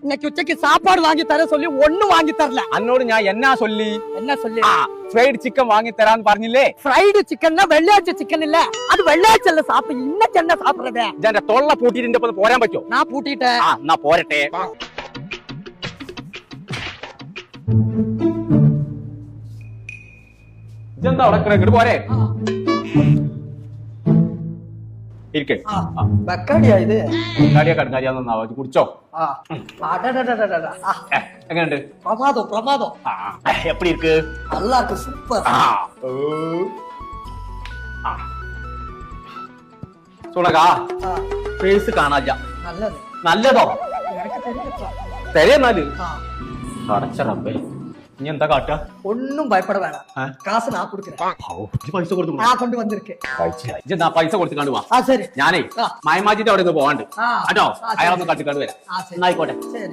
இன்னைக்கு உச்சக்கு சாப்பாடு வாங்கி தர சொல்லி ஒண்ணும் வாங்கி தரல. അന്നോട് ഞാൻ എന്നാ சொல்லி என்ன சொல்லி? ഫ്രൈഡ് ചിക്കൻ വാങ്ങി തരാന്ന് പറഞ്ഞില്ലേ? ஃப்ரைடு சிக்கன்னா வெள்ளையாச்ச சிக்கன் இல்ல, அது வெள்ளையாச்சல்ல சாப்பிடு. இன்னைக்கு என்ன சாப்பிடுறதே? എന്റെ തൊള്ള പൂട്ടിട്ട് ഇപ്പൊ പോരാൻ പറ്റോ? நான் பூட்டிட்டேன். എന്നാ പോരട്ടെ. ഇതെന്താ അവിടെ ഇങ്ങോട്ട് പോരെ? ഇരിക്കേ. ബക്കാടിയാ ഇത്? കടിയാ കടുക്കാരിയാന്നാ കുടിച്ചോ? എങ്ങനെയുണ്ട്? பிரமாதம் பிரமாதம். எப்படி இருக்கு? நல்லா இருக்கு, சூப்பர். സുണകാ ഫേസ് കാണാല്ല. நல்லது. നല്ലതോ? எனக்கு தெரியும். തരേന്നാല് അടച്ച റബ്ബേ, ഇനി എന്താ കാട്ടുക? ஒன்னும் பயப்பட வேணாம். காசு நான் கொடுக்கிறேன். പൈസ കൊടുത്തു. நான் கொண்டு வந்திருக்கேன். പൈസ കൊടുത്തിക്കാണ്ട് വാ. சரி. ഞാനേ മായമാജിന്റെ അവിടെ നിന്ന് പോവാണ്ട് കേട്ടോ. അയാളൊന്ന് കട്ടിക്കാണ്ട് വരാം. சரி. എന്നായിക്കോട്ടെ. சரி.